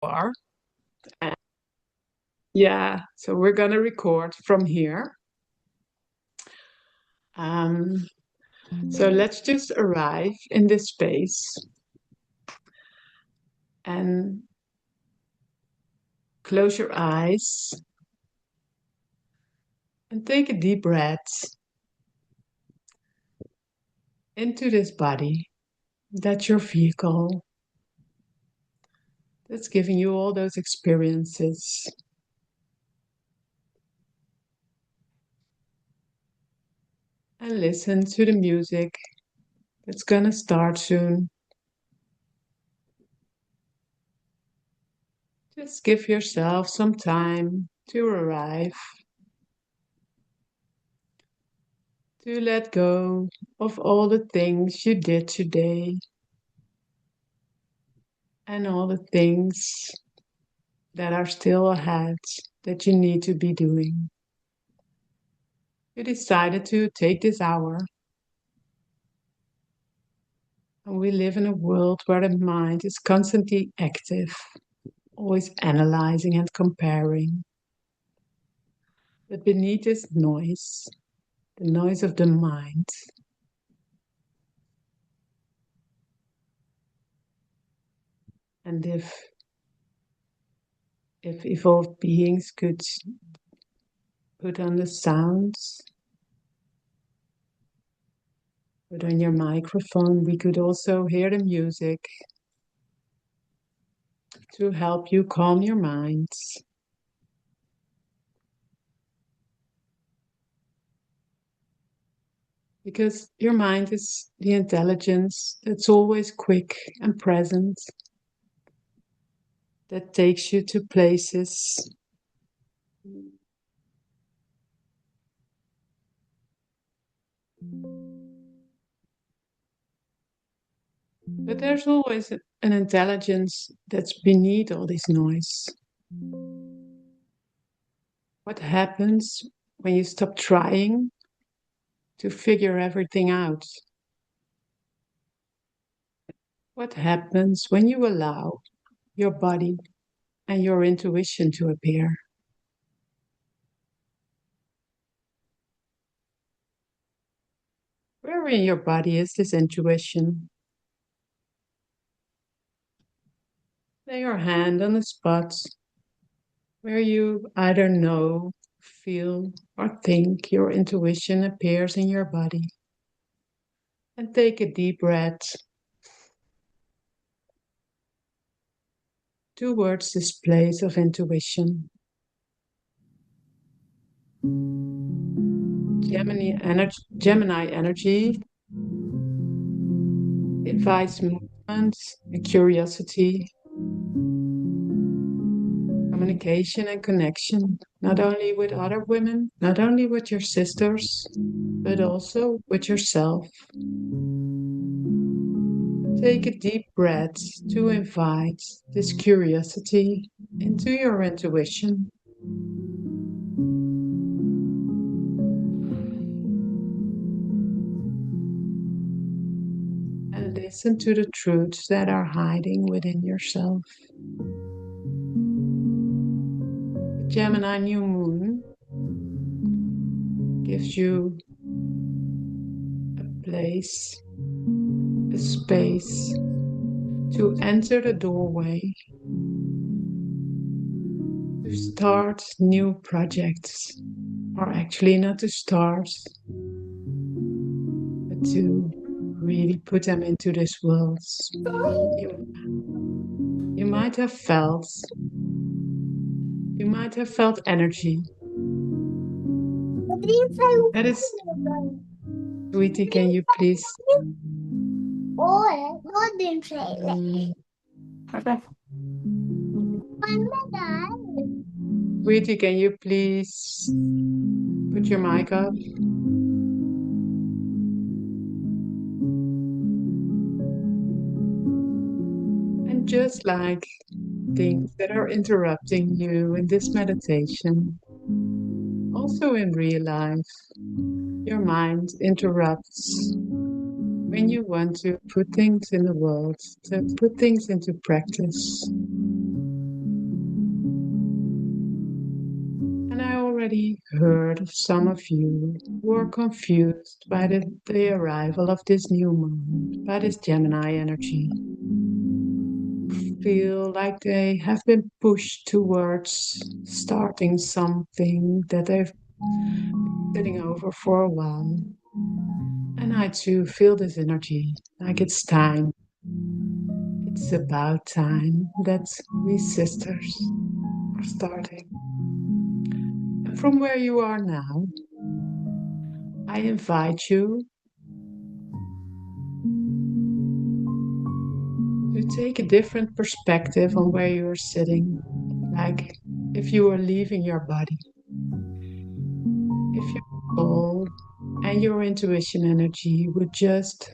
are. And yeah, so we're going to record from here. Um, so let's just arrive in this space and close your eyes and take a deep breath into this body. That's your vehicle. That's giving you all those experiences. And listen to the music that's going to start soon. Just give yourself some time to arrive, to let go of all the things you did today and all the things that are still ahead that you need to be doing. You decided to take this hour, and we live in a world where the mind is constantly active, always analyzing and comparing. But beneath this noise, the noise of the mind, and if evolved beings could put on the sounds, put on your microphone, we could also hear the music to help you calm your minds. Because your mind is the intelligence that's always quick and present, that takes you to places but there's always an intelligence that's beneath all this noise. What happens when you stop trying to figure everything out? What happens when you allow your body and your intuition to appear? Where in your body is this intuition? Lay your hand on the spot where you either know, feel, or think your intuition appears in your body. And take a deep breath towards this place of intuition. Gemini energy invites movement and curiosity, communication and connection, not only with other women, not only with your sisters, but also with yourself. Take a deep breath to invite this curiosity into your intuition. And listen to the truths that are hiding within yourself. The Gemini new moon gives you a place, a space to enter the doorway, to start new projects, or actually not to start, but to really put them into this world. You might have felt energy. That is, sweetie, can you please? Sweetie, can you please put your mic up? And just like things that are interrupting you in this meditation, also in real life, your mind interrupts when you want to put things in the world, to put things into practice. already heard of some of you who are confused by the arrival of this new moon, by this Gemini energy. Feel like they have been pushed towards starting something that they've been sitting over for a while. And I too feel this energy, like it's time. It's about time that we sisters are starting. And from where you are now, I invite you to take a different perspective on where you're sitting, like if you were leaving your body. If your soul and your intuition energy would just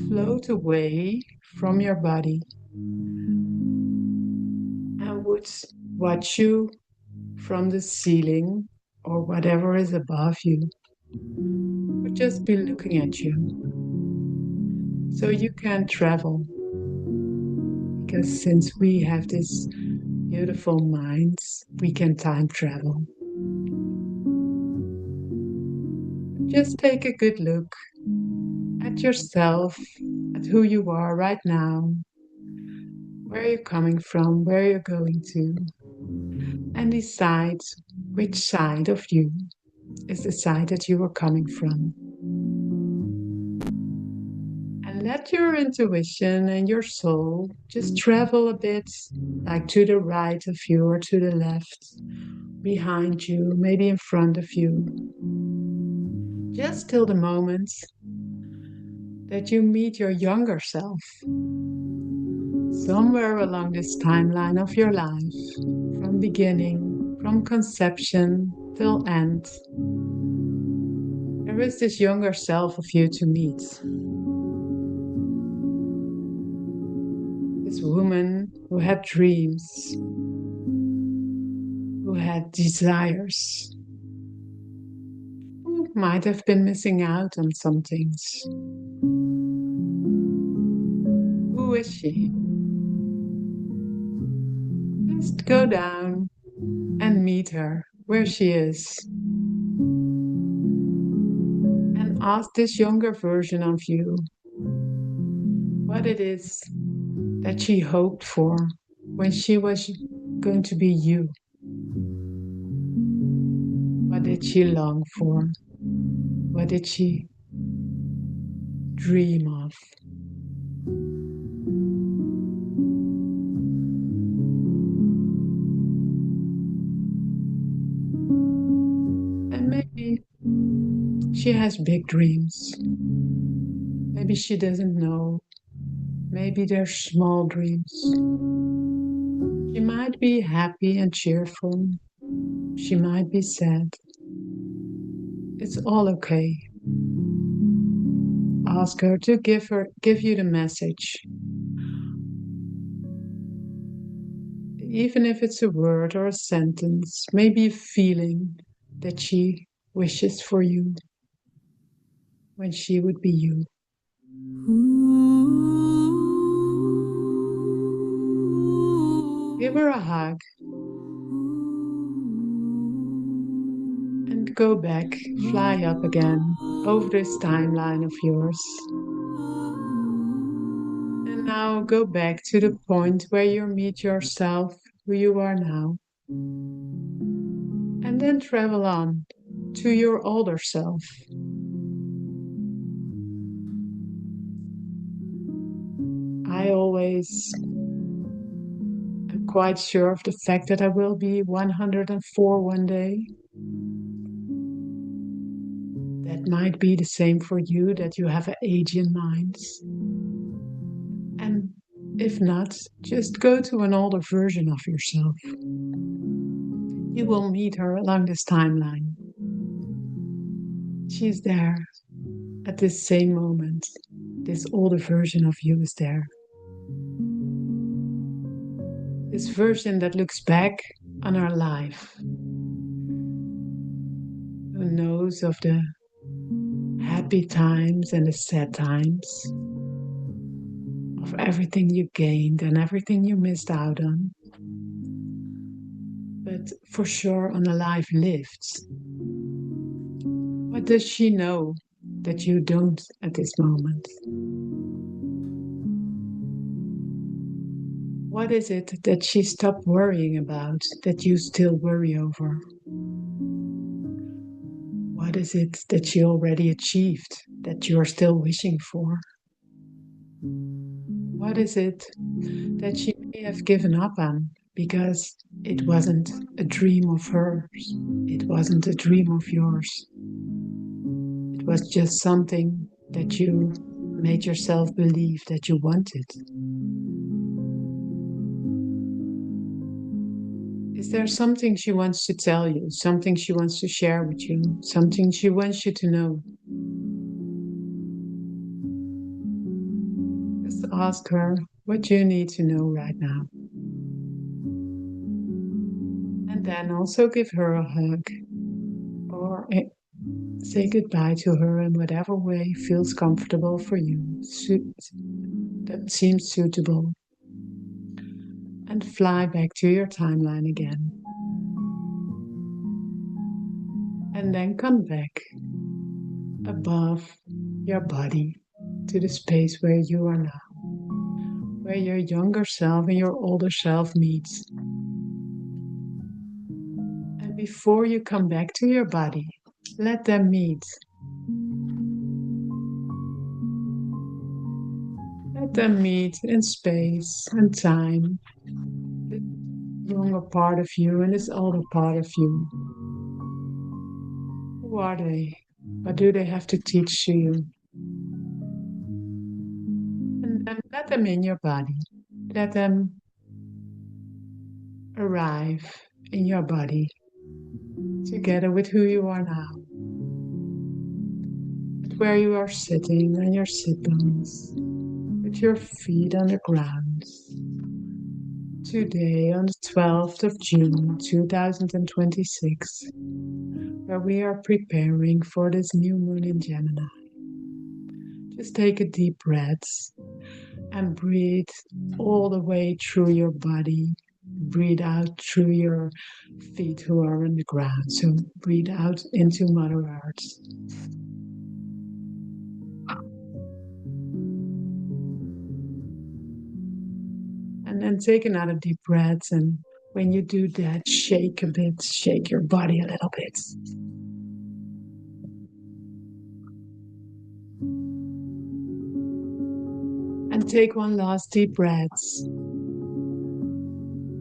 float away from your body and would watch you from the ceiling or whatever is above you, would just be looking at you. So you can travel. Because since we have these beautiful minds, we can time travel. Just take a good look at yourself, at who you are right now, where you're coming from, where you're going to, and decide which side of you is the side that you are coming from. And let your intuition and your soul just travel a bit, like to the right of you or to the left, behind you, maybe in front of you. Just till the moment that you meet your younger self, somewhere along this timeline of your life, from beginning, from conception till end. There is this younger self of you to meet. This woman who had dreams, who had desires, who might have been missing out on some things. Who is she? Just go down and meet her where she is. And ask this younger version of you what it is that she hoped for when she was going to be you. What did she long for? What did she dream of? And maybe she has big dreams. Maybe she doesn't know. Maybe they're small dreams. She might be happy and cheerful. She might be sad. It's all okay. Ask her to give you the message. Even if it's a word or a sentence, maybe a feeling that she wishes for you when she would be you. Give her a hug and go back, fly up again over this timeline of yours. And now go back to the point where you meet yourself, who you are now. And then travel on to your older self. I always am quite sure of the fact that I will be 104 one day. That might be the same for you, that you have an age in mind. And if not, just go to an older version of yourself. You will meet her along this timeline. She's there at this same moment. This older version of you is there. This version that looks back on her life, who knows of the happy times and the sad times, of everything you gained and everything you missed out on. but for sure on a life lived. What does she know that you don't at this moment? What is it that she stopped worrying about that you still worry over? What is it that she already achieved that you are still wishing for? What is it that she may have given up on because it wasn't a dream of hers? It wasn't a dream of yours. It was just something that you made yourself believe that you wanted. Is there something she wants to tell you, something she wants to share with you, something she wants you to know? Just ask her what you need to know right now. And then also give her a hug or say goodbye to her in whatever way feels comfortable for you, that seems suitable. And fly back to your timeline again. And then come back above your body to the space where you are now, where your younger self and your older self meets. And before you come back to your body, let them meet. Let them meet in space and time. The younger part of you and this older part of you. Who are they? What do they have to teach to you? And then let them in your body. Let them arrive in your body together with who you are now. With where you are sitting on your sit bones, with your feet on the ground. Today on the 12th of June 2026, where we are preparing for this new moon in Gemini. Just take a deep breath and breathe all the way through your body. Breathe out through your feet who are on the ground. So breathe out into Mother Earth. And then take another deep breath. And when you do that, shake a bit, shake your body a little bit. And take one last deep breath.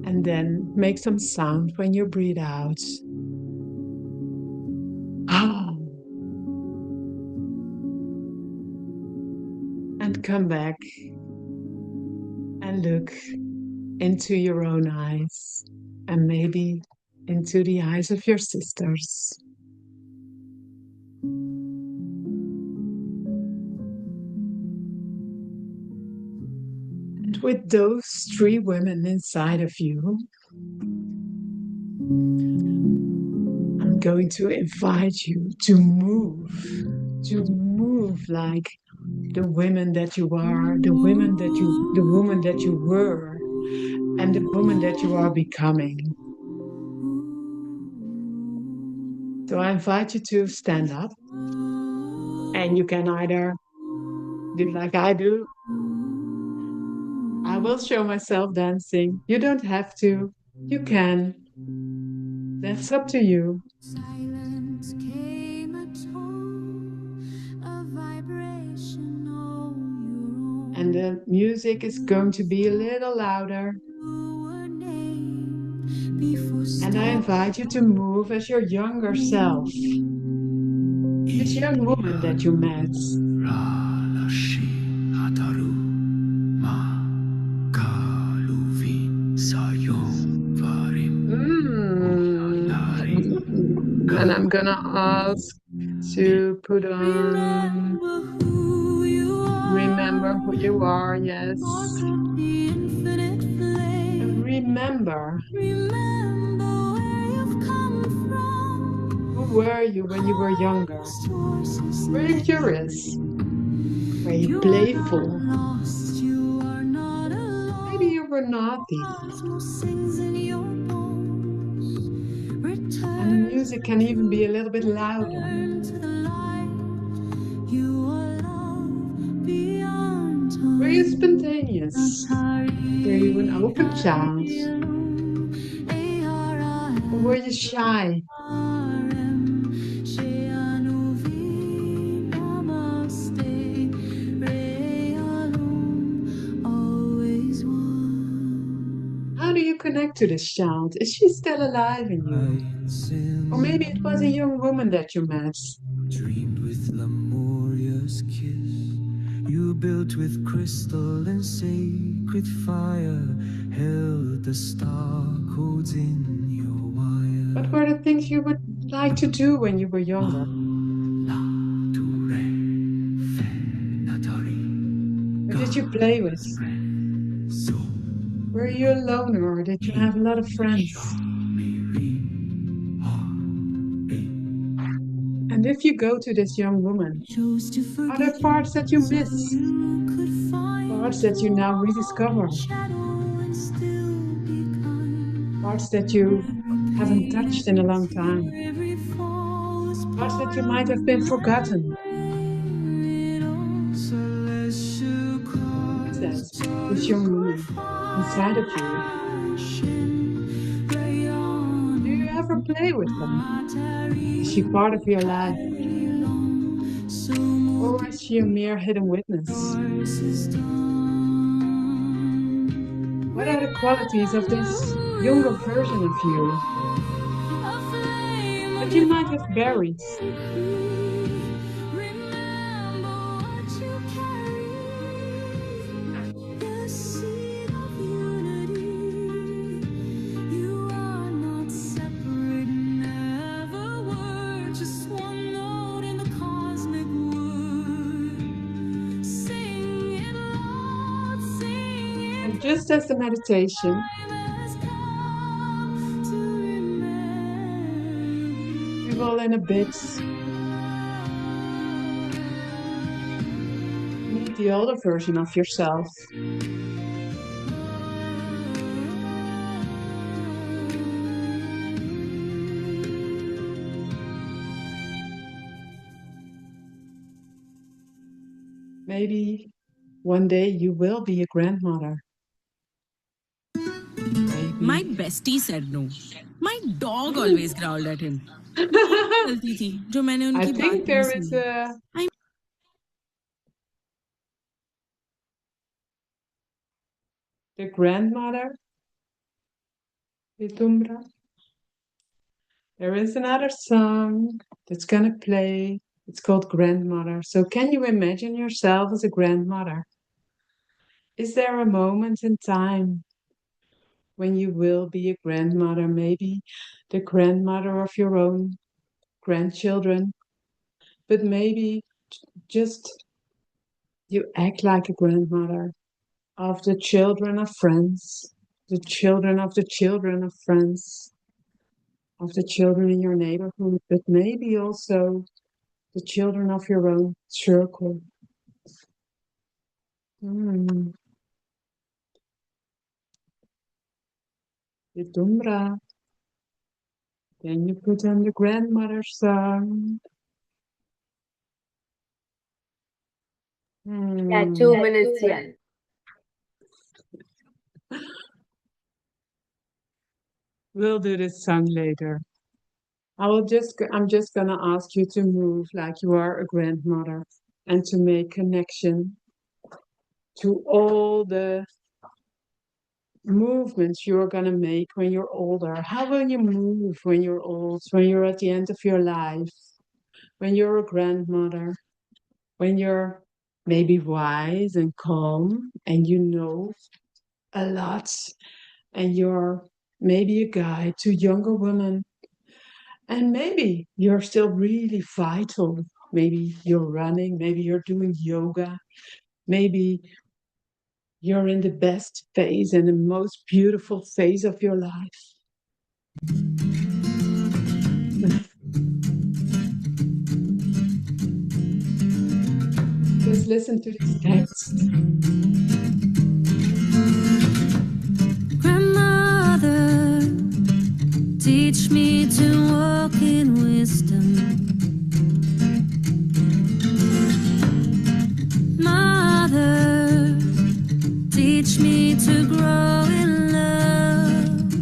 And then make some sound when you breathe out. And come back and look into your own eyes and maybe into the eyes of your sisters. And with those three women inside of you, I'm going to invite you to move like the women that you are, the woman that you were, and the woman that you are becoming. So I invite you to stand up, and you can either do like I do. I will show myself dancing. You don't have to. You can. That's up to you. Silence came a tone, a vibration all your own. And the music is going to be a little louder. And I invite you to move as your younger self. This young woman that you met. And I'm gonna ask to put on Remember Who You Are, yes. And remember who were you when you were younger? Were you curious? Were you playful? Maybe you were naughty. music can even be a little bit louder. Turn to the light. You are love beyond Were you time. spontaneous? Were you an open child? Or were you shy? How do you connect to this child? Is she still alive in you? Or maybe it was a young woman that you met. Dreamed with Lamoria's kiss. You built with crystal and sacred fire. Held the star codes in your wire. What were the things you would like to do when you were younger? La tu re fe natari. What Ga did you play with? re so Were you a loner or did you have a lot of friends? mi ri ha re. And if you go to this young woman, Chose to are there forget parts that you so miss? you could find Parts that you now rediscover? shadow and still be kind. Parts that you haven't touched in a long time? Every fall was Parts that part you of might have been forgotten? it all. Celestial Says colors are this your young good woman inside of you. fashion. Do you Rayon, ever play with her? Is she Matari, part of your life? long. So Or moving is she a mere hidden witness? yours is done. What are the qualities of this Remember who younger you version of you are, a flame that of you your might have buried? remember what you carry, the seed of unity. You are not separate, never were, just one note in the cosmic wood. Sing it loud, sing it. And just as the meditation, Time has come to we will in a bit meet the older version of yourself. Maybe one day you will be a grandmother. My Maybe. bestie said no. My dog always growled at him. यही गलती थी जो मैंने I उनकी बात think नहीं there is सुनी. the grandmother, Vitumbra. There is another song that's gonna play. It's called Grandmother. So can you imagine yourself as a grandmother? Is there a moment in time when you will be a grandmother? Maybe the grandmother of your own grandchildren, but maybe just you act like a grandmother of the children of friends, the children of the children of friends, of the children in your neighborhood, but maybe also the children of your own circle. Mm. The Dumbra. Then you put on the grandmother song. Yeah, Mm. 2 minutes yet. We'll do this song later. I'm just gonna ask you to move like you are a grandmother and to make connection to all the movements you're gonna make when you're older. How will you move when you're old, when you're at the end of your life, when you're a grandmother, when you're maybe wise and calm and you know a lot and you're maybe a guide to younger women and maybe you're still really vital. Maybe you're running, maybe you're doing yoga, maybe you're in the best phase and the most beautiful phase of your life. Just listen to this text. Grandmother, Teach me to walk in wisdom. Mother, teach me to grow in love.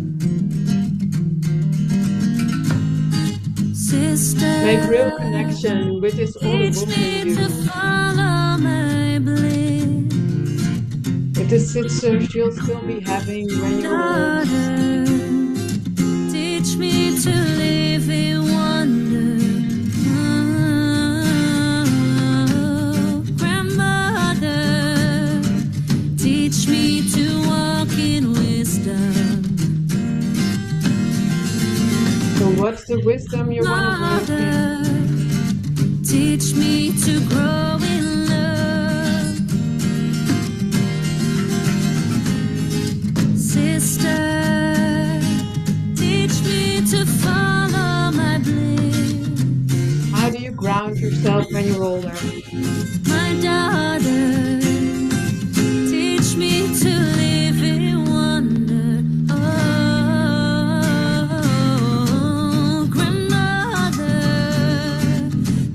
Sister, Make real connection with this older teach woman me in to you. follow my bliss. With the sisters you'll still be having when you're old. Daughter, teach me to live in wonder. Oh, grandmother, teach me to walk in wisdom. So what's the wisdom you want to walk in? Mother, teach me to grow in love. Sister, teach me to follow my bliss. How do you ground yourself when you're older? My daughter, teach me to live in wonder. Oh, grandmother,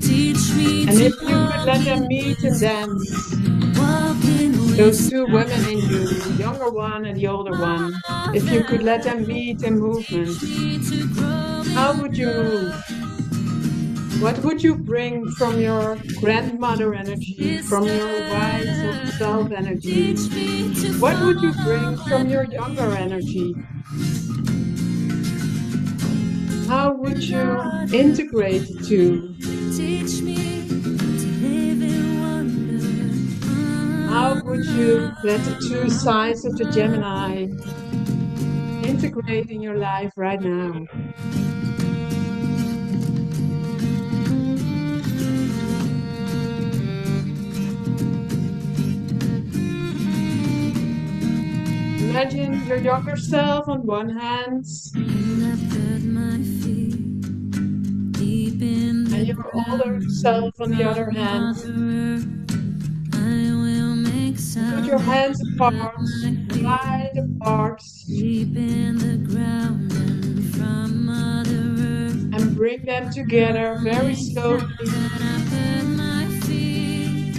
teach me And to if you could let them meet and dance, walk in those wisdom. two women in you, the younger one and the older one, if you could let them meet in movement, how would you move? What would you bring from your grandmother energy, from your wise of self energy? What would you bring from your younger energy? How would you integrate the two? Teach me to live in wonder. How would you let the two sides of the Gemini integrate in your life right now? Imagine your younger self on one hand And I put my feet deep in and the your older ground. self on the other From hand. Mother Earth, I will make Put your sound. hands Put apart, my feet wide apart, deep in the ground. And from Mother Earth, and bring them together very slowly, and I put my feet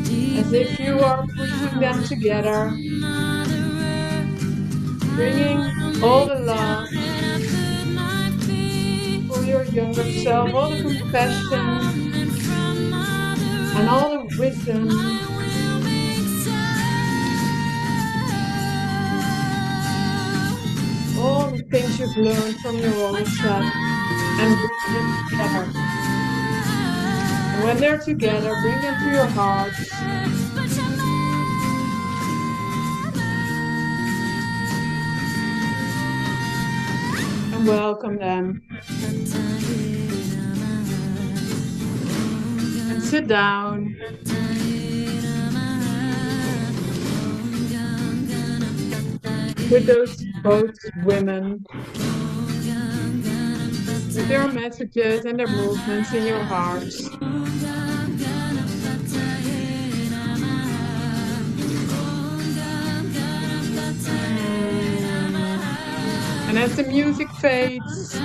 deep as if in you the are pushing ground. them together, From Mother Earth, I bringing will all make the love sound. And I put my feet for your younger deep self, all the in the compassion ground. And from Mother and Earth, all the wisdom, I will make sound. all the things you've learned from your older What's your self, and bring them together. And when they're together, bring them to your heart and welcome them. And sit down with those both women, with their messages and their movements in your hearts. And as the music fades,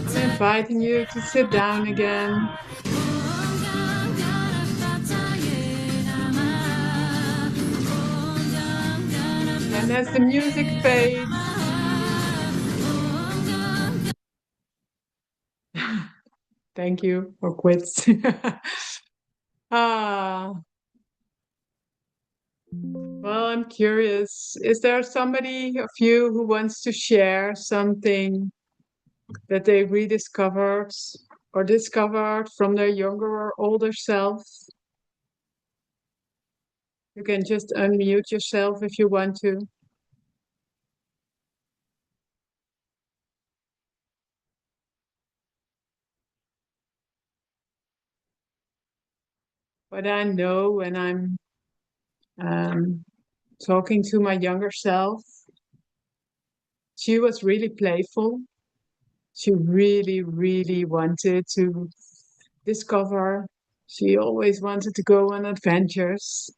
I'm inviting you to sit down again. And as the music fades, thank you for quits. Ah, well, I'm curious. Is there somebody of you who wants to share something that they rediscovered or discovered from their younger or older self? You can just unmute yourself if you want to. But I know when I'm talking to my younger self, she was really playful. She really, really wanted to discover. She always wanted to go on adventures.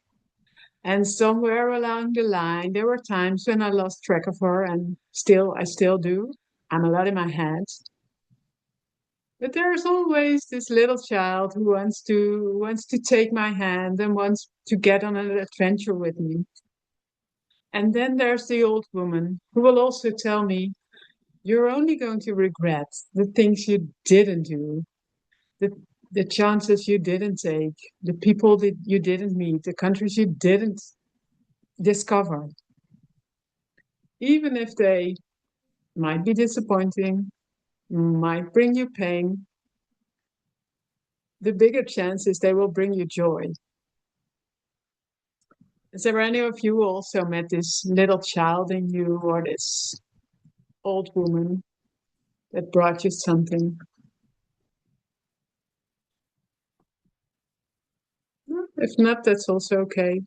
And somewhere along the line, there were times when I lost track of her, and I still do. I'm a lot in my head. But there's always this little child who wants to take my hand and wants to get on an adventure with me. And then there's the old woman who will also tell me, you're only going to regret the things you didn't do, the the chances you didn't take, the people that you didn't meet, the countries you didn't discover. Even if they might be disappointing, might bring you pain, the bigger chance is they will bring you joy. Is there any of you also met this little child in you or this old woman that brought you something? If not, that's also okay.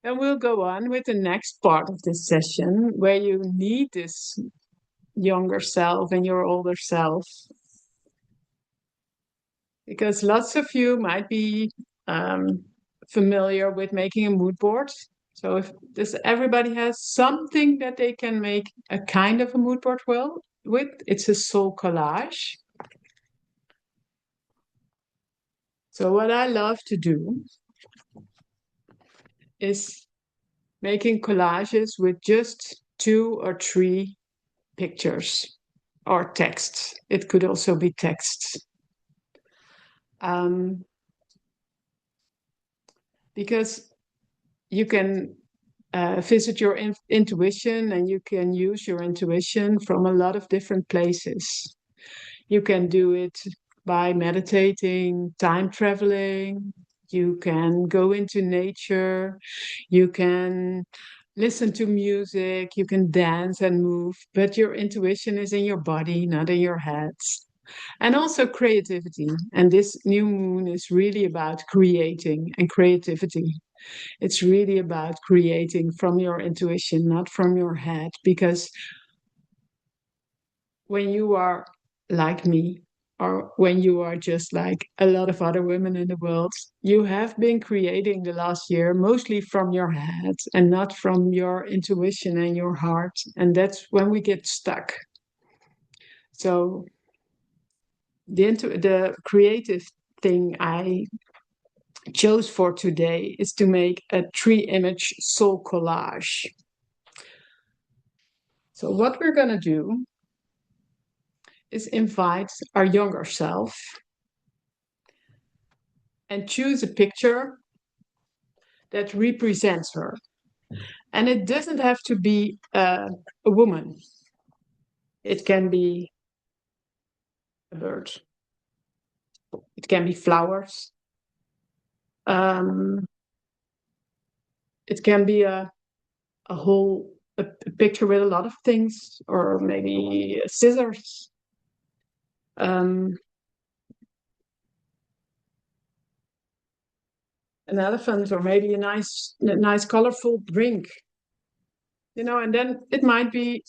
And we'll go on with the next part of this session where you need this younger self and your older self. Because lots of you might be familiar with making a mood board. So if this everybody has something that they can make a kind of a mood board with, it's a soul collage. So what I love to do is making collages with just 2 or 3 pictures or texts. It could also be texts. Because you can visit your intuition, and you can use your intuition from a lot of different places. You can do it by meditating, time traveling. You can go into nature. You can listen to music. You can dance and move. But your intuition is in your body, not in your head. And also creativity. And this new moon is really about creating and creativity. It's really about creating from your intuition, not from your head. Because when you are like me, or when you are just like a lot of other women in the world, you have been creating the last year mostly from your head and not from your intuition and your heart. And that's when we get stuck. So the creative thing I chose for today is to make a 3-image soul collage. So what we're going to do is invite our younger self and choose a picture that represents her. And it doesn't have to be a woman. It can be a bird. It can be flowers. It can be a whole a picture with a lot of things, or maybe scissors. An elephant, or maybe a nice colorful drink. And then it might be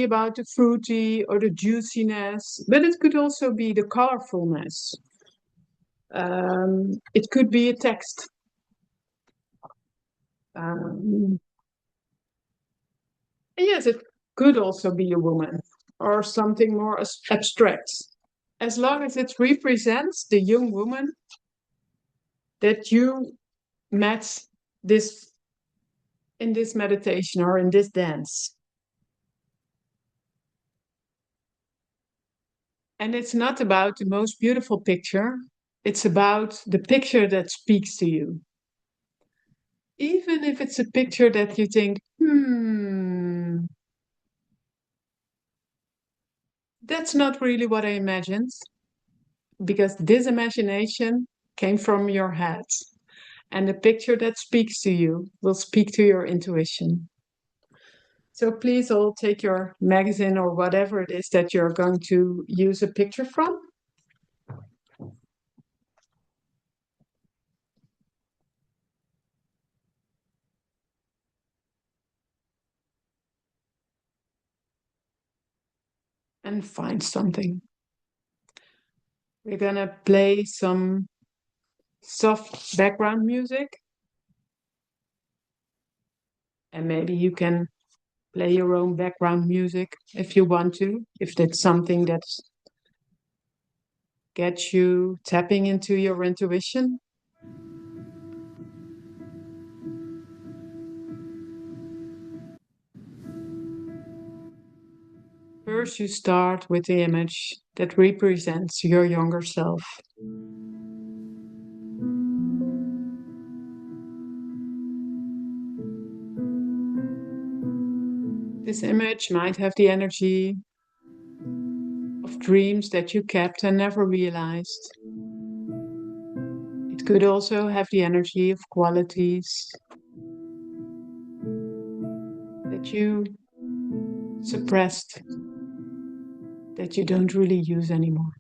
about the fruity or the juiciness, but it could also be the colorfulness. It could be a text. Yes, it could also be a woman or something more abstract. As long as it represents the young woman that you met this in this meditation or in this dance. And it's not about the most beautiful picture. It's about the picture that speaks to you. Even if it's a picture that you think, that's not really what I imagined, because this imagination came from your head. And the picture that speaks to you will speak to your intuition. So please all take your magazine or whatever it is that you're going to use a picture from. And find something. We're gonna play some soft background music, and maybe you can play your own background music if you want to, if that's something that gets you tapping into your intuition. First, you start with the image that represents your younger self. This image might have the energy of dreams that you kept and never realized. It could also have the energy of qualities that you suppressed, that you don't really use anymore.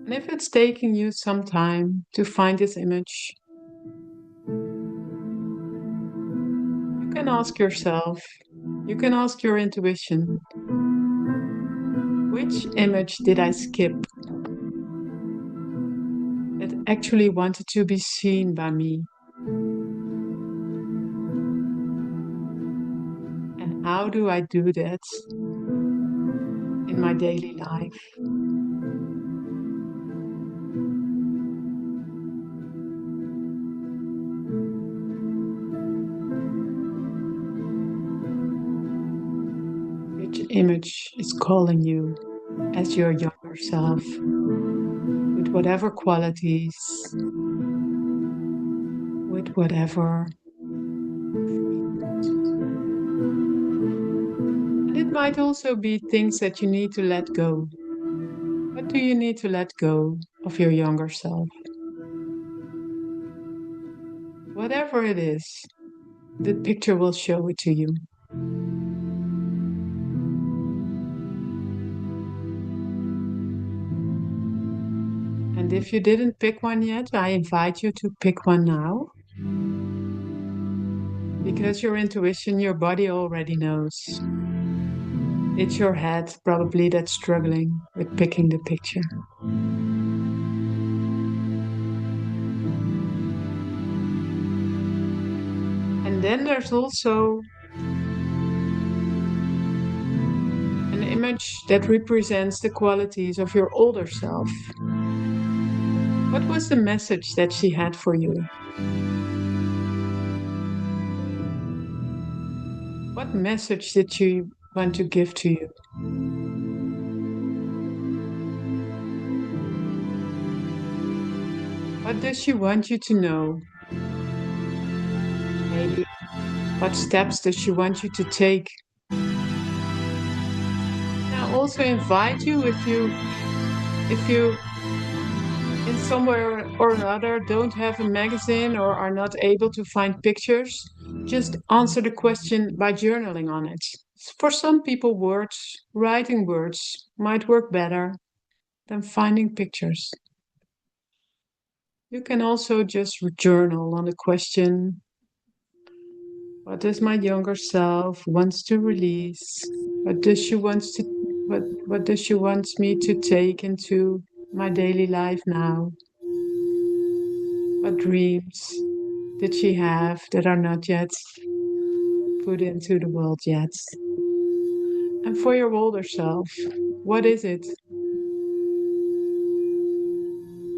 And if it's taking you some time to find this image, you can ask yourself, you can ask your intuition, which image did I skip that actually wanted to be seen by me? And how do I do that in my daily life? Which image is calling you as your younger self with whatever qualities, with whatever. And it might also be things that you need to let go. What do you need to let go of your younger self? Whatever it is, the picture will show it to you. And if you didn't pick one yet, I invite you to pick one now. Because your intuition, your body already knows. It's your head probably that's struggling with picking the picture. And then there's also an image that represents the qualities of your older self. What was the message that she had for you? What message did she want to give to you? What does she want you to know? Maybe what steps does she want you to take? I also invite you, if you in somewhere or another don't have a magazine or are not able to find pictures, just answer the question by journaling on it. For some people, writing words might work better than finding pictures. You can also just journal on the question, what does my younger self wants to release? What does she wants to what does she wants me to take into my daily life now? What dreams did she have that are not yet put into the world yet? And for your older self, what is it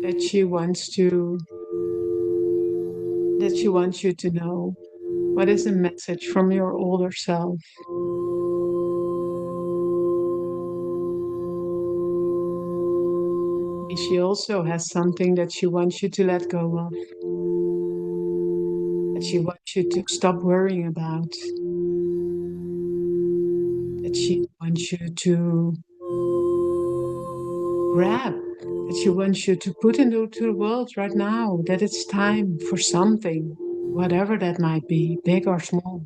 that she wants you to know? What is the message from your older self? Maybe she also has something that she wants you to let go of, that she wants you to stop worrying about, that she wants you to grab, that she wants you to put into the world right now, that it's time for something, whatever that might be, big or small.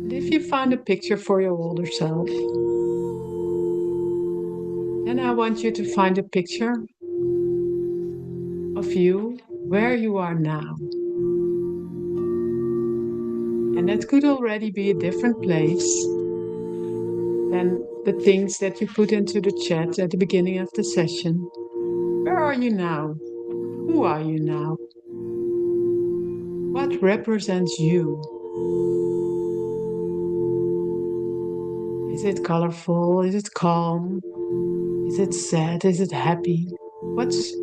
And if you find a picture for your older self, then I want you to find a picture of you where you are now. And that could already be a different place than the things that you put into the chat at the beginning of the session. Where are you now? Who are you now? What represents you? Is it colorful? Is it calm? Is it sad? Is it happy? What's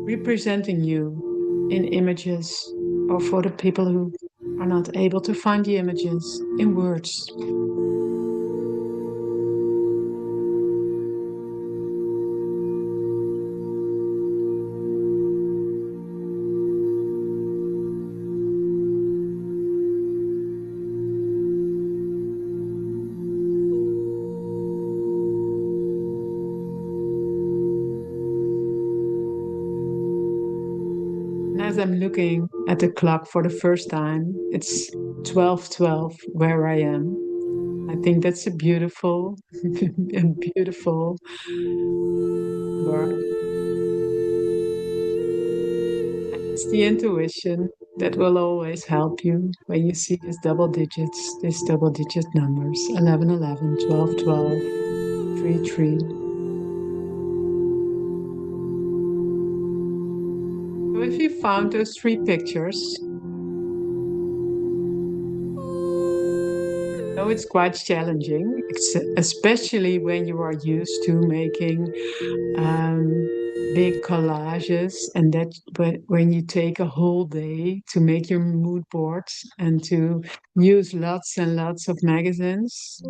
representing you in images, or for the people who are not able to find the images, in words? And as I'm looking at the clock for the first time, it's 12:12 where I am. I think that's a beautiful, a beautiful number. It's the intuition that will always help you when you see these double digit numbers: 11, 11, 12, 12, 3, 3. So if you found those three pictures, though it's quite challenging, especially when you are used to making big collages, and that when you take a whole day to make your mood boards and to use lots and lots of magazines.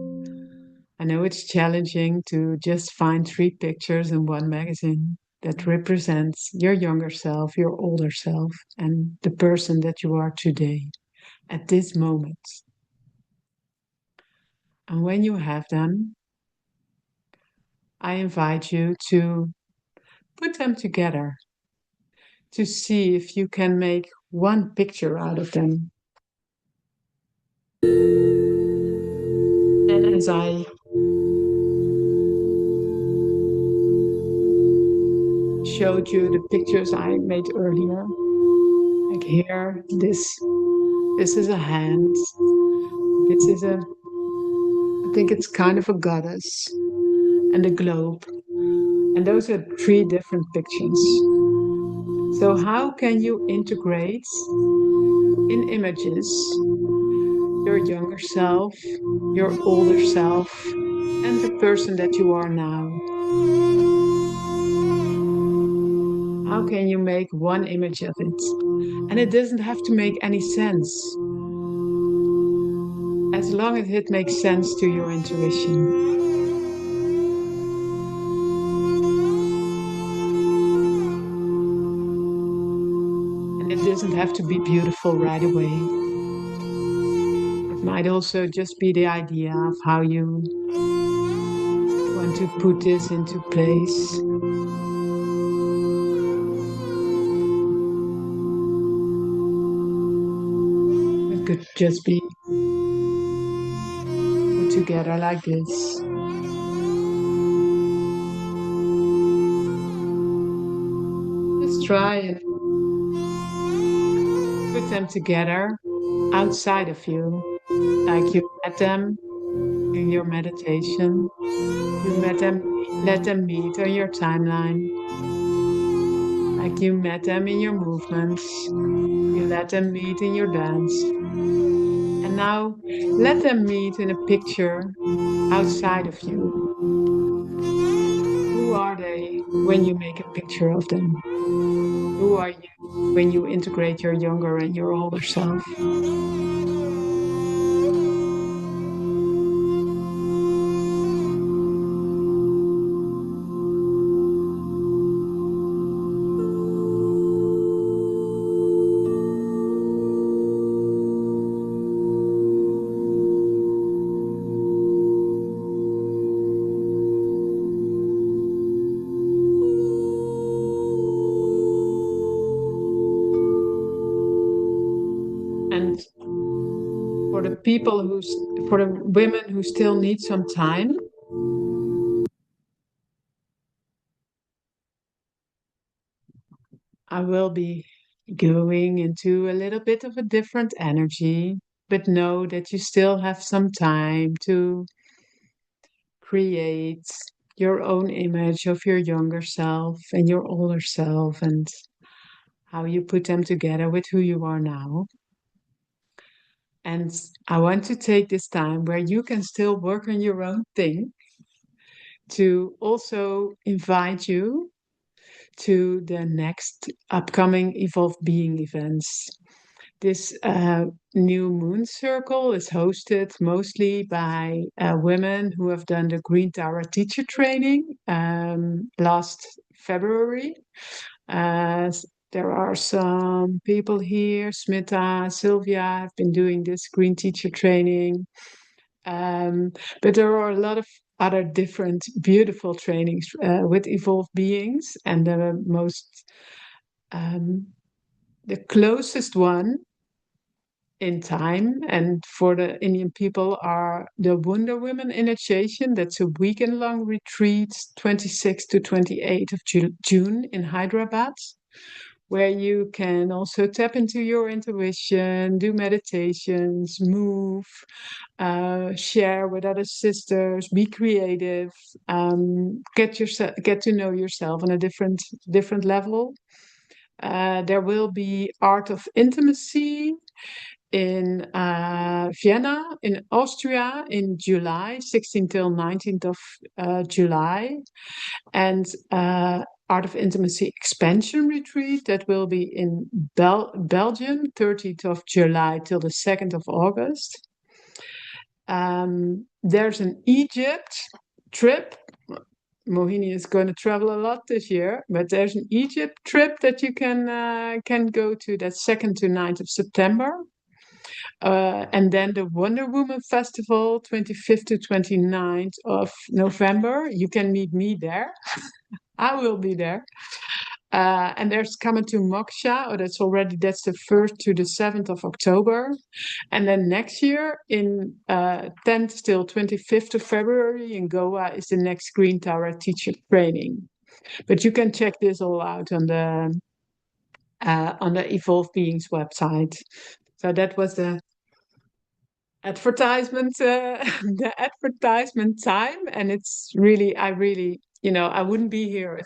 I know it's challenging to just find three pictures in one magazine that represents your younger self, your older self, and the person that you are today at this moment. And when you have them, I invite you to put them together to see if you can make one picture out of them. And as I showed you the pictures I made earlier, like here, this is a hand. This is I think it's kind of a goddess, and a globe. And those are three different pictures. So how can you integrate in images your younger self, your older self, and the person that you are now? How can you make one image of it? And it doesn't have to make any sense, as long as it makes sense to your intuition. And it doesn't have to be beautiful right away. It might also just be the idea of how you want to put this into place. It could just be put together like this. Just try and put them together outside of you, like you met them in your meditation. You met them, let them meet on your timeline, like you met them in your movements. You let them meet in your dance. And now let them meet in a picture outside of you. Who are they when you make a picture of them? Who are you when you integrate your younger and your older self? And for the for the women who still need some time, I will be going into a little bit of a different energy but know that you still have some time to create your own image of your younger self and your older self and how you put them together with who you are now. And I want to take this time where you can still work on your own thing to also invite you to the next upcoming Evolved Being events. This new moon circle is hosted mostly by women who have done the Green Tower teacher training last February. There are some people here, Smita, Sylvia, have been doing this green teacher training. But there are a lot of other different beautiful trainings with evolved beings, and the closest one in time and for the Indian people are the Wonder Women initiation. That's a weekend long retreat, 26th to 28th of June in Hyderabad, where you can also tap into your intuition, do meditations, move, share with other sisters, be creative, get to know yourself on a different level. There will be art of intimacy in Vienna, in Austria, in July, 16th till 19th of July, and Art of Intimacy Expansion Retreat that will be in Belgium, 30th of July till the 2nd of August. There's an Egypt trip. Mohini is going to travel a lot this year, but there's an Egypt trip that you can go to. That's 2nd to 9th of September. And then the Wonder Woman Festival, 25th to 29th of November. You can meet me there. I will be there. And there's coming to Moksha. That's the 1st to the 7th of October. And then next year, in 10th till 25th of February in Goa, is the next Green Tower teacher training. But you can check this all out on the Evolved Beings website. So that was the advertisement the advertisement time, and it's really I really I wouldn't be here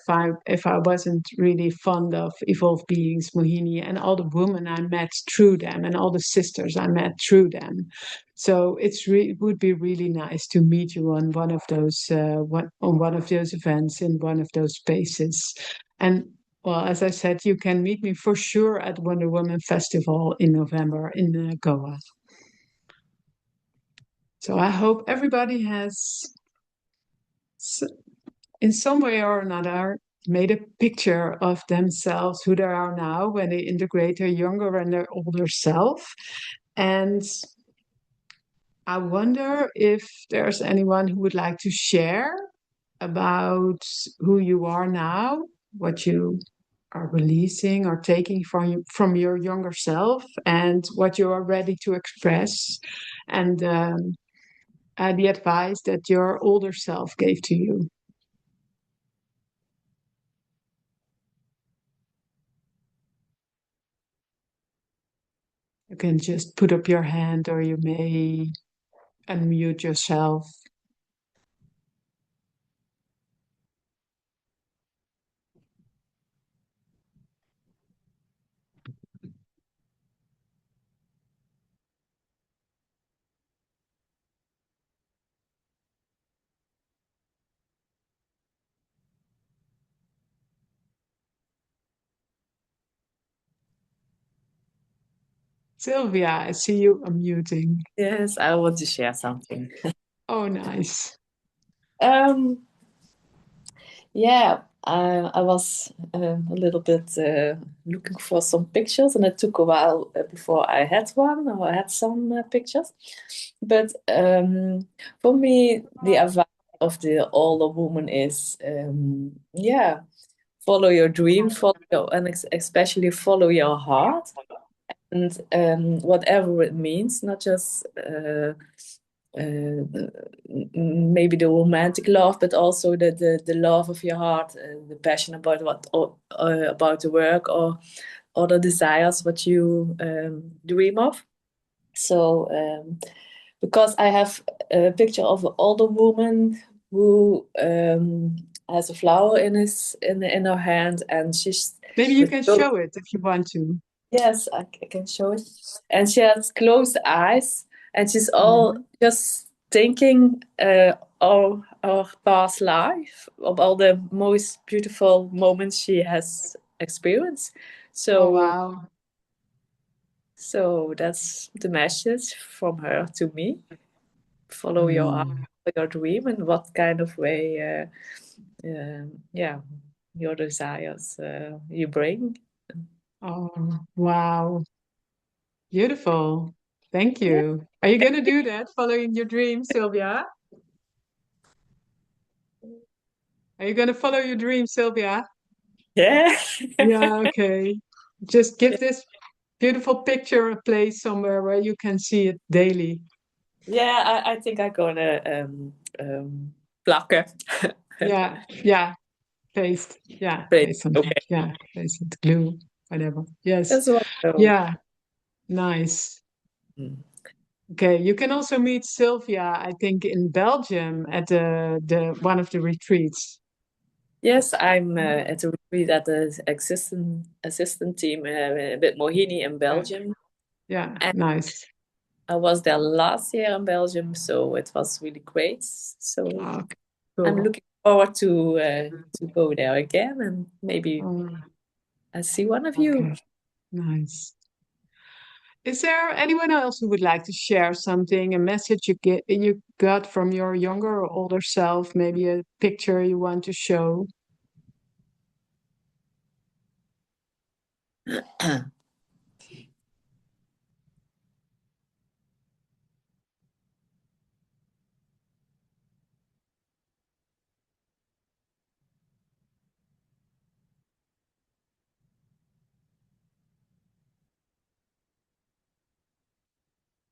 if I wasn't really fond of Evolved Beings, Mohini, and all the women I met through them and all the sisters I met through them. So it would be really nice to meet you on one of those events in one of those spaces. And well, as I said, you can meet me for sure at Wonder Woman Festival in November in Goa. So I hope everybody has, in some way or another, made a picture of themselves, who they are now, when they integrate their younger and their older self. And I wonder if there's anyone who would like to share about who you are now, what you are releasing or taking from your younger self, and what you are ready to express, and the advice that your older self gave to you. You can just put up your hand, or you may unmute yourself. Sylvia, I see you unmuting. Yes, I want to share something. Oh, nice. Yeah, I was a little bit looking for some pictures, and it took a while before I had one or I had some pictures. But for me, the advice of the older woman is, follow your dream, especially follow your heart, and whatever it means, not just maybe the romantic love, but also the love of your heart, the passion about about the work or other desires what you dream of. So because I have a picture of an older woman who has a flower in her hand, and she's Maybe you with can show it if you want to. yes, I can show it. And she has closed eyes, and she's all just thinking of our past life, of all the most beautiful moments she has experienced. Oh, So, wow. so that's the message from her to me. Follow your art, your dream, and what kind of way, yeah, your desires you bring. Oh, wow. Beautiful. Thank you. Are you going to do that, following your dream, Sylvia? Are you going to follow your dream, Sylvia? Yeah. Yeah, okay. Just give this beautiful picture a place somewhere where you can see it daily. Yeah, I think I'm gonna plakken. Yeah, yeah. Paste. Yeah, Great. paste something. Okay. Yeah, paste it, glue, whatever. Yes. That's wonderful. Yeah, nice. Mm. Okay, you can also meet Sylvia, I think, in Belgium at the one of the retreats. Yes, I'm at a retreat at the assistant team with Mohini in Yeah, Belgium. yeah, And nice. I was there last year in Belgium, so it was really great. So Okay, I'm cool. looking forward to go there again, and maybe I see one of you. Okay, nice. Is there anyone else who would like to share something, a message you got from your younger or older self, maybe a picture you want to show?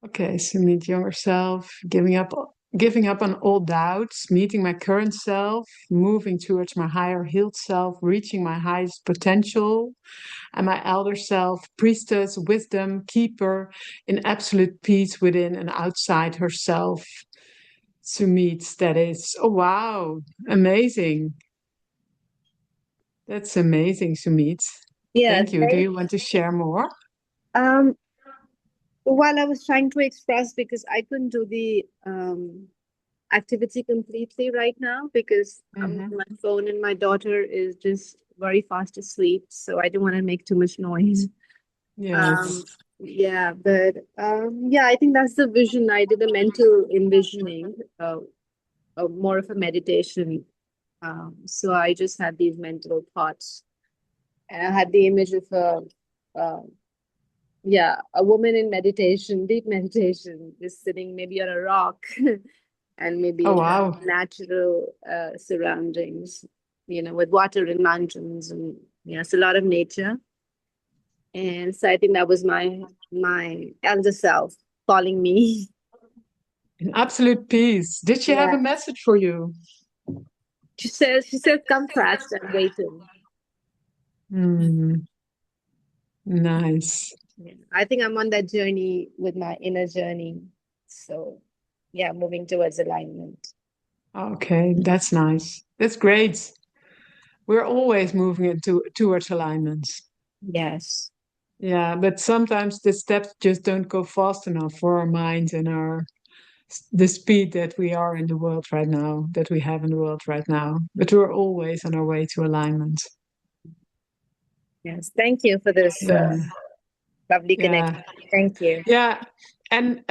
Okay, so meet younger self, giving up on old doubts, meeting my current self, moving towards my higher healed self, reaching my highest potential, and my elder self, priestess, wisdom, keeper, in absolute peace within and outside herself. Sumit, that is. Oh wow, amazing. That's amazing, Sumit. Yeah, Thank you. Do you want to share more? um, while I was trying to express because I couldn't do the activity completely right now because I'm on my phone and my daughter is just very fast asleep, so I don't want to make too much noise. Yes. Yeah, but yeah, I think that's the vision. I did a mental envisioning, more of a meditation. So I just had these mental thoughts, and I had the image of uh, yeah, a woman in meditation, deep meditation, just sitting maybe on a rock and maybe Oh in wow. natural surroundings, with water and mountains and it's a lot of nature. And so I think that was my elder self calling me. In absolute peace. Did she have Yeah. a message for you? She says, come fast, I'm waiting. Nice. Yeah. I think I'm on that journey with my inner journey. So yeah, moving towards alignment. Okay, that's nice. That's great. We're always moving towards alignments. Yes. Yeah, but sometimes the steps just don't go fast enough for our minds and the speed that we are in the world right now, that we have in the world right now. But we're always on our way to alignment. Yes. Thank you for this Yeah. lovely connection. Yeah. Thank you. Yeah, and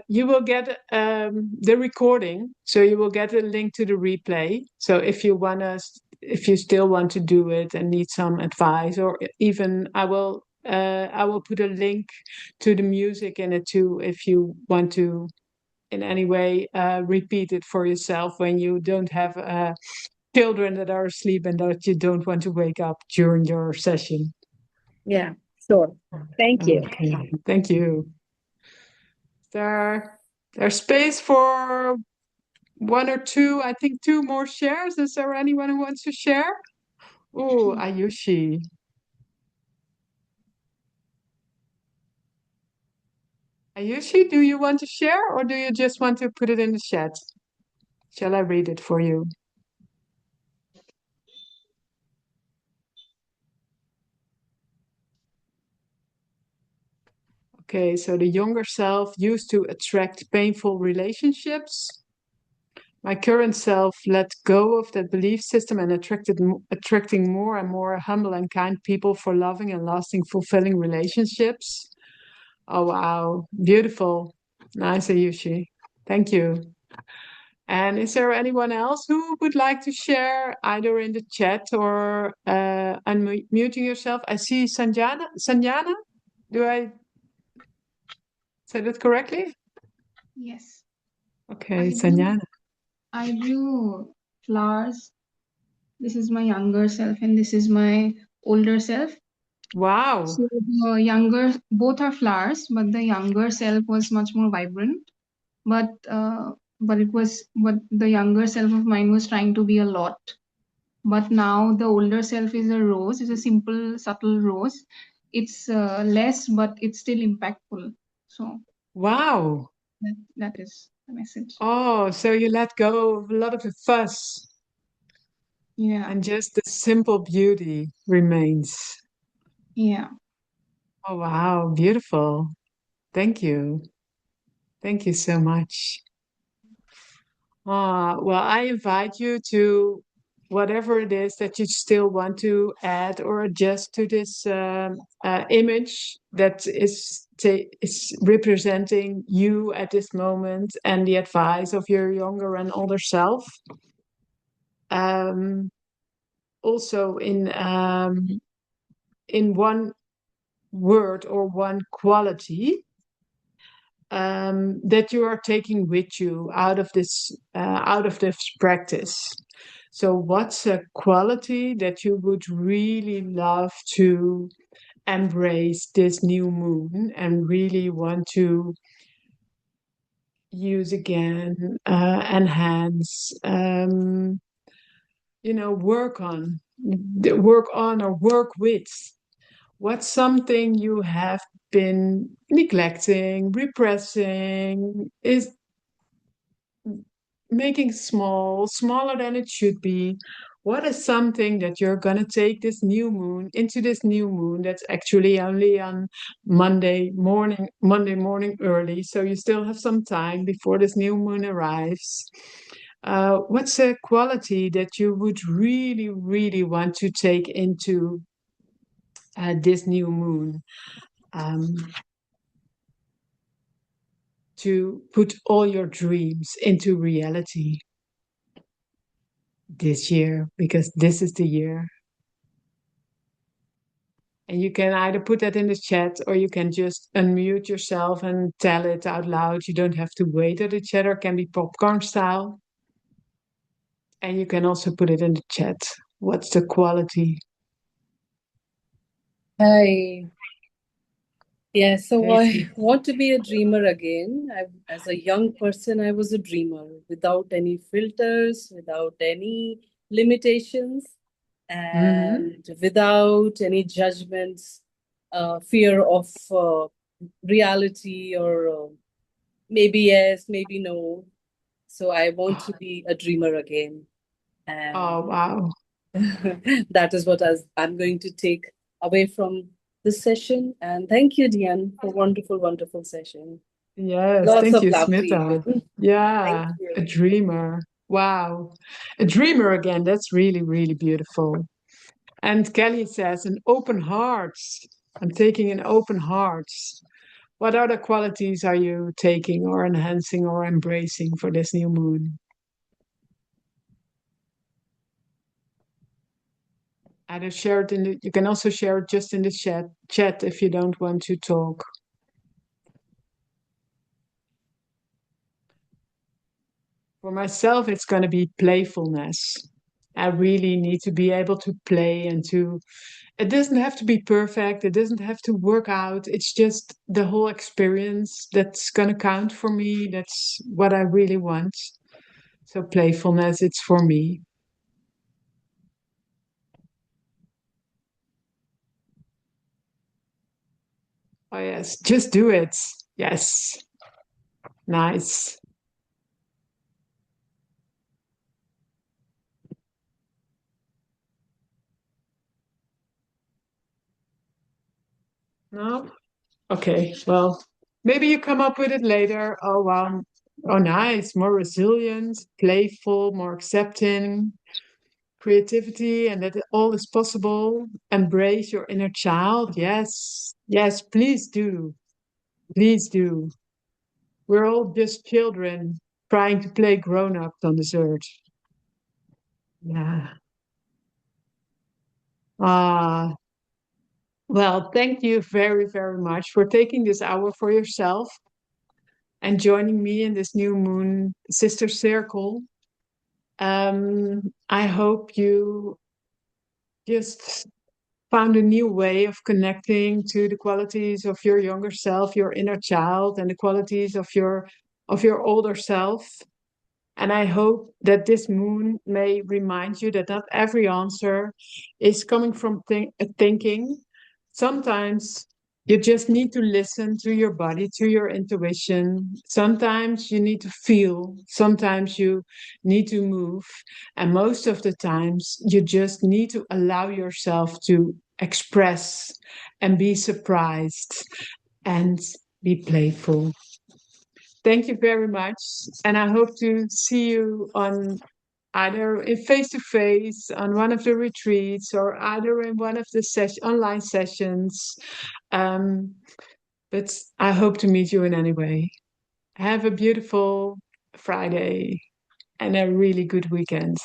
you will get the recording, so you will get a link to the replay. So if you still want to do it and need some advice, or even I will put a link to the music in it too, if you want to in any way repeat it for yourself when you don't have children that are asleep and that you don't want to wake up during your session. Yeah, sure. Thank you. Okay, thank you. There's space for one or two, I think two more shares. Is there anyone who wants to share? Oh, Ayushi. Ayushi, do you want to share or do you just want to put it in the chat? Shall I read it for you? Okay, so the younger self used to attract painful relationships. My current self let go of that belief system and attracting more and more humble and kind people for loving and lasting, fulfilling relationships. Oh, wow. Beautiful. Nice, Ayushi. Thank you. And is there anyone else who would like to share either in the chat or unmuting yourself? I see Sanjana. Sanjana? Do I say that correctly? Yes. Okay, Sanjana. I drew flowers. This is my younger self and this is my older self. Wow. So the younger, both are flowers, but the younger self was much more vibrant. But the younger self of mine was trying to be a lot. But now the older self is a rose. It's a simple, subtle rose. It's less, but it's still impactful. So Wow. that is the message. Oh, so you let go of a lot of the fuss Yeah. and just the simple beauty remains. Yeah. Oh, wow. Beautiful. Thank you. Thank you so much. Well, I invite you to whatever it is that you still want to add or adjust to this image that is representing you at this moment and the advice of your younger and older self. Also in one word or one quality that you are taking with you out of this practice. So what's a quality that you would really love to embrace this new moon and really want to use again, enhance, work on or work with? What's something you have been neglecting, repressing, is making smaller than it should be? What is something that you're going to take into this new moon that's actually only on Monday morning early, so you still have some time before this new moon arrives. What's a quality that you would really, really want to take into this new moon? To put all your dreams into reality this year, because this is the year. And you can either put that in the chat or you can just unmute yourself and tell it out loud. You don't have to wait at the chat, or it can be popcorn style. And you can also put it in the chat. What's the quality? Hi. Yeah, so Hey, I want to be a dreamer again. As a young person, I was a dreamer without any filters, without any limitations, and without any judgments, fear of reality, or maybe yes, maybe no. So I want to be a dreamer again. And Oh, wow. that is what I'm going to take away from this session. And thank you, Diane, for wonderful, wonderful session. Yes, Lots thank of you, love to Smita. you. Yeah, Thank you. a dreamer. Wow. A dreamer again. That's really, really beautiful. And Kelly says, an open heart. I'm taking an open heart. What other qualities are you taking or enhancing or embracing for this new moon? Either share it you can also share it just in the chat if you don't want to talk. For myself, it's going to be playfulness. I really need to be able to play and it doesn't have to be perfect. It doesn't have to work out. It's just the whole experience that's going to count for me. That's what I really want. So playfulness, it's for me. Oh yes, just do it. Yes. Nice. No? Okay. Well, maybe you come up with it later. Oh, wow. Oh, nice. More resilient, playful, more accepting, creativity, and that all is possible. Embrace your inner child. Yes. Yes, please do. Please do. We're all just children trying to play grown-ups on this earth. Yeah. Ah, well, thank you very, very much for taking this hour for yourself and joining me in this new moon sister circle. I hope you just found a new way of connecting to the qualities of your younger self, your inner child, and the qualities of your older self. And I hope that this moon may remind you that not every answer is coming from thinking. Sometimes you just need to listen to your body, to your intuition. Sometimes you need to feel. Sometimes you need to move. And most of the times you just need to allow yourself to express and be surprised and be playful. Thank you very much. And I hope to see you on either in face to face on one of the retreats or either in one of the online sessions. Um, but I hope to meet you in any way. Have a beautiful Friday and a really good weekend.